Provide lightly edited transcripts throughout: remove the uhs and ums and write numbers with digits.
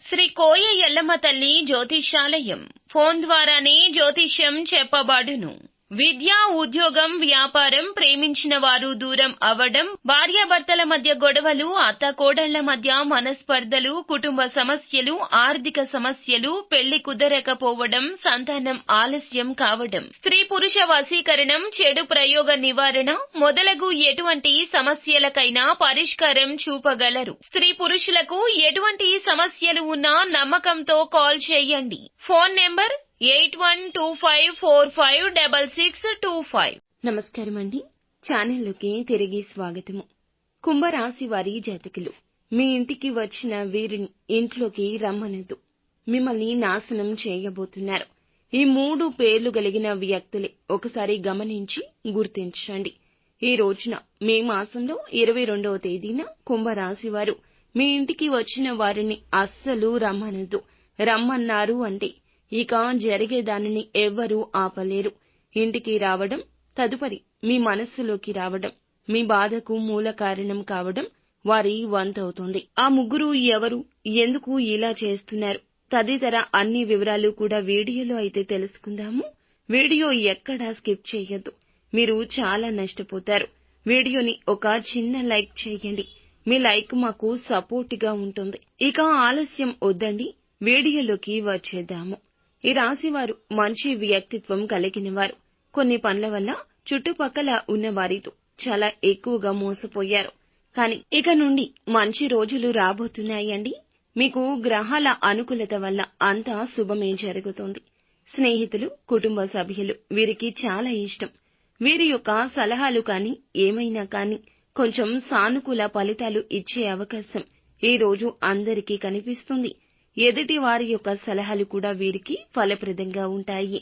శ్రీ కోయ ఎల్లమ్మ తల్లి జ్యోతిషాలయం. ఫోన్ ద్వారానే జ్యోతిష్యం చెప్పబడును. విద్య, ఉద్యోగం, వ్యాపారం, ప్రేమించిన వారు దూరం అవ్వడం, భార్యాభర్తల మధ్య గొడవలు, అత్తకోడళ్ల మధ్య మనస్పర్ధలు, కుటుంబ సమస్యలు, ఆర్థిక సమస్యలు, పెళ్లి కుదరకపోవడం, సంతానం ఆలస్యం కావడం, స్త్రీ పురుష వశీకరణం, చెడు ప్రయోగ నివారణ మొదలగు ఎటువంటి సమస్యలకైనా పరిష్కారం చూపగలరు. స్త్రీ పురుషులకు ఎటువంటి సమస్యలు ఉన్నా నమ్మకంతో కాల్ చేయండి. Phone number 8125456625. నమస్కారం అండి. ఛానల్లోకి తిరిగి స్వాగతము. కుంభరాశి వారి జాతకులు, మీ ఇంటికి వచ్చిన వీరిని ఇంట్లోకి రమ్మనొద్దు. మిమ్మల్ని నాశనం చేయబోతున్నారు. ఈ 3 పేర్లు కలిగిన వ్యక్తులే. ఒకసారి గమనించి గుర్తించండి. ఈ రోజున మే మాసంలో 22వ తేదీన కుంభరాశి వారు మీ ఇంటికి వచ్చిన వారిని అస్సలు రమ్మనొద్దు. రమ్మన్నారు అంటే ఇక జరిగేదానిని ఎవ్వరూ ఆపలేరు. ఇంటికి రావడం, తదుపరి మీ మనస్సులోకి రావడం, మీ బాధకు మూల కారణం కావడం వారి వంతవుతుంది. ఆ ముగ్గురు ఎవరు, ఎందుకు ఇలా చేస్తున్నారు తదితర అన్ని వివరాలు కూడా వీడియోలో అయితే తెలుసుకుందాము. వీడియో ఎక్కడా స్కిప్ చేయొద్దు. మీరు చాలా నష్టపోతారు. వీడియోని ఒక చిన్న లైక్ చేయండి. మీ లైక్ మాకు సపోర్ట్ గా ఉంటుంది. ఇక ఆలస్యం వద్దండి, వీడియోలోకి వచ్చేద్దాము. ఈ రాశివారు మంచి వ్యక్తిత్వం కలిగినవారు. కొన్ని పనుల వల్ల చుట్టుపక్కల ఉన్న వారితో చాలా ఎక్కువగా మోసపోయారు. కానీ ఇక నుండి మంచి రోజులు రాబోతున్నాయండి. మీకు గ్రహాల అనుకూలత వల్ల అంతా శుభమే జరుగుతుంది. స్నేహితులు, కుటుంబ సభ్యులు వీరికి చాలా ఇష్టం. వీరి యొక్క సలహాలు కానీ ఏమైనా కానీ కొంచెం సానుకూల ఫలితాలు ఇచ్చే అవకాశం ఈ రోజు అందరికీ కనిపిస్తుంది. ఎదుటి వారి యొక్క సలహాలు కూడా వీరికి ఫలప్రదంగా ఉంటాయి.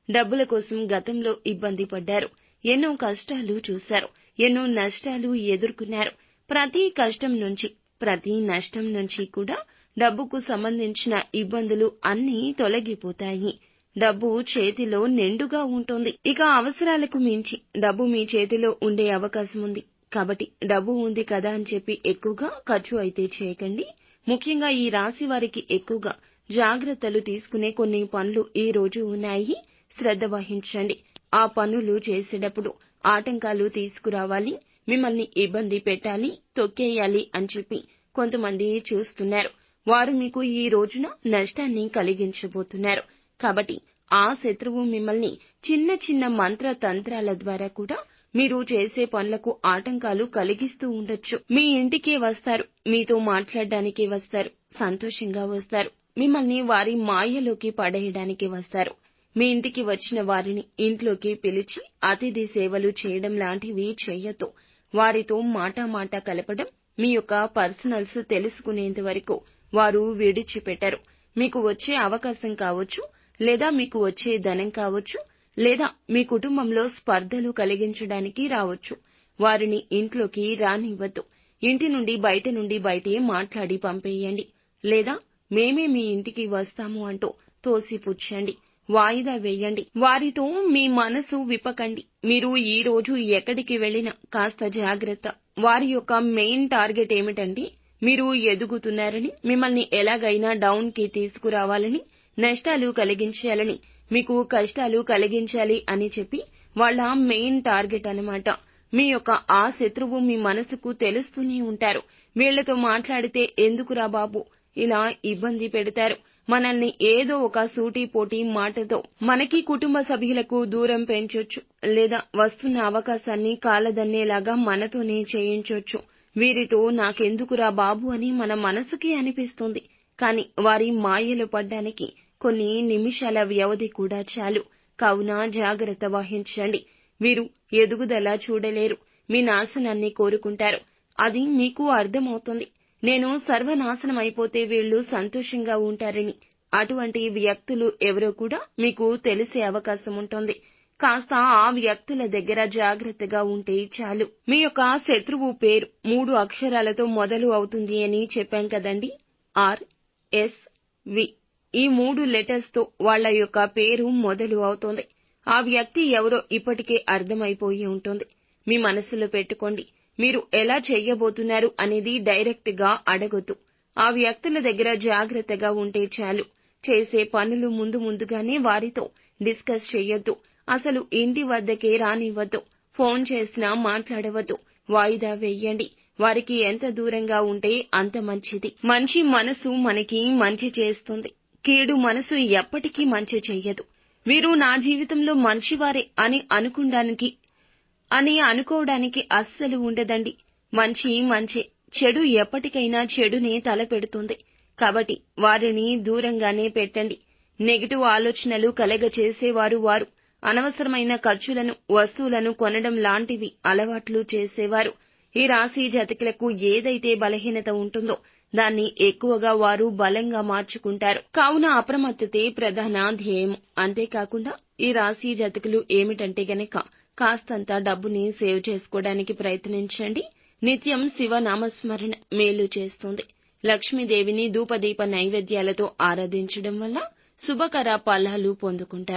డబ్బుల కోసం గతంలో ఇబ్బంది పడ్డారు. ఎన్నో కష్టాలు చూశారు. ఎన్నో నష్టాలు ఎదుర్కొన్నారు. ప్రతి కష్టం నుంచి, ప్రతి నష్టం నుంచి కూడా డబ్బుకు సంబంధించిన ఇబ్బందులు అన్నీ తొలగిపోతాయి. డబ్బు చేతిలో నిండుగా ఉంటుంది. ఇక అవసరాలకు మించి డబ్బు మీ చేతిలో ఉండే అవకాశం ఉంది. కాబట్టి డబ్బు ఉంది కదా అని చెప్పి ఎక్కువగా ఖర్చు అయితే చేయకండి. ముఖ్యంగా ఈ రాశి వారికి ఎక్కువగా జాగ్రత్తలు తీసుకునే కొన్ని పనులు ఈ రోజు ఉన్నాయి. శ్రద్ధ వహించండి. ఆ పనులు చేసేటప్పుడు ఆటంకాలు తీసుకురావాలి, మిమ్మల్ని ఇబ్బంది పెట్టాలి, తొక్కేయాలి అని చెప్పి కొంతమంది చూస్తున్నారు. వారు మీకు ఈ రోజున నష్టాన్ని కలిగించబోతున్నారు. కాబట్టి ఆ శత్రువు మిమ్మల్ని చిన్న చిన్న మంత్ర తంత్రాల ద్వారా కూడా మీరు చేసే పనులకు ఆటంకాలు కలిగిస్తూ ఉండొచ్చు. మీ ఇంటికే వస్తారు, మీతో మాట్లాడడానికి వస్తారు, సంతోషంగా వస్తారు, మిమ్మల్ని వారి మాయలోకి పడేయడానికి వస్తారు. మీ ఇంటికి వచ్చిన వారిని ఇంట్లోకి పిలిచి అతిథి సేవలు చేయడం లాంటివి చేయొద్దు. వారితో మాట కలపడం, మీ యొక్క పర్సనల్స్ తెలుసుకునేంత వరకు వారు విడిచిపెట్టరు. మీకు వచ్చే అవకాశం కావచ్చు, లేదా మీకు వచ్చే ధనం కావచ్చు, లేదా మీ కుటుంబంలో స్పర్ధలు కలిగించడానికి రావచ్చు. వారిని ఇంట్లోకి రానివ్వద్దు. ఇంటి నుండి బయటే మాట్లాడి పంపేయండి. లేదా మేమే మీ ఇంటికి వస్తాము అంటూ తోసిపుచ్చండి, వాయిదా వేయండి. వారితో మీ మనసు విప్పకండి. మీరు ఈ రోజు ఎక్కడికి వెళ్ళినా కాస్త జాగ్రత్త. వారి యొక్క మెయిన్ టార్గెట్ ఏమిటంటే మీరు ఎదుగుతున్నారని, మిమ్మల్ని ఎలాగైనా డౌన్ కి తీసుకురావాలని, నష్టాలు కలిగించాలని, మీకు కష్టాలు కలిగించాలి అని చెప్పి వాళ్ళ మెయిన్ టార్గెట్ అన్నమాట. మీ యొక్క ఆ శత్రువు మీ మనసుకు తెలుస్తూనే ఉంటారు. వీళ్లతో మాట్లాడితే ఎందుకురా బాబు ఇలా ఇబ్బంది పెడతారు, మనల్ని ఏదో ఒక సూటిపోటి మాటతో మనకి కుటుంబ సభ్యులకు దూరం పెంచొచ్చు, లేదా వస్తున్న అవకాశాన్ని కాలదన్నేలాగా మనతోనే చేయించొచ్చు. వీరితో నాకెందుకురా బాబు అని మన మనసుకి అనిపిస్తుంది. కానీ వారి మాయలు పడ్డానికి కొన్ని నిమిషాల వ్యవధి కూడా చాలు. కావున జాగ్రత్త వహించండి. వీరు ఎదుగుదల చూడలేరు, మీ నాశనాన్ని కోరుకుంటారు. అది మీకు అర్థమవుతుంది. నేను సర్వనాశనం అయిపోతే వీళ్లు సంతోషంగా ఉంటారని. అటువంటి వ్యక్తులు ఎవరో కూడా మీకు తెలిసే అవకాశం ఉంటుంది. కాస్త ఆ వ్యక్తుల దగ్గర జాగ్రత్తగా ఉంటే చాలు. మీ యొక్క శత్రువు పేరు 3 అక్షరాలతో మొదలు అవుతుంది అని చెప్పాం కదండి. RSV ఈ 3 లెటర్స్ తో వాళ్ల యొక్క పేరు మొదలు అవుతోంది. ఆ వ్యక్తి ఎవరో ఇప్పటికే అర్థమైపోయి ఉంటుంది. మీ మనసులో పెట్టుకోండి. మీరు ఎలా చెయ్యబోతున్నారు అనేది డైరెక్ట్ గా అడగొద్దు. ఆ వ్యక్తుల దగ్గర జాగ్రత్తగా ఉంటే చాలు. చేసే పనులు ముందుగానే వారితో డిస్కస్ చెయ్యొద్దు. అసలు ఇంటి వద్దకే రానివ్వద్దు. ఫోన్ చేసినా మాట్లాడవద్దు. వాయిదా వేయండి. వారికి ఎంత దూరంగా ఉంటే అంత మంచిది. మంచి మనసు మనకి మంచి చేస్తుంది. కీడు మనసు ఎప్పటికీ మంచి చెయ్యదు. వీరు నా జీవితంలో మంచివారే అని అనుకోవడానికి అస్సలు ఉండదండి. మంచి మంచే, చెడు ఎప్పటికైనా చెడునే తలపెడుతుంది. కాబట్టి వారిని దూరంగానే పెట్టండి. నెగటివ్ ఆలోచనలు కలగచేసేవారు వారు. అనవసరమైన ఖర్చులను, వస్తువులను కొనడం లాంటివి అలవాట్లు చేసేవారు. ఈ రాశి జాతకులకు ఏదైతే బలహీనత ఉంటుందో దాన్ని ఎక్కువగా వారు బలంగా మార్చుకుంటారు. కావున అప్రమత్తతే ప్రధాన ధ్యేయం. అంతేకాకుండా ఈ రాశి జాతకులు ఏమిటంటే గనక కాస్తంత డబ్బుని సేవ్ చేసుకోవడానికి ప్రయత్నించండి. నిత్యం శివనామస్మరణ మేలు చేస్తుంది. లక్ష్మీదేవిని ధూపదీప నైవేద్యాలతో ఆరాధించడం వల్ల శుభకర ఫలాలు పొందుకుంటారు.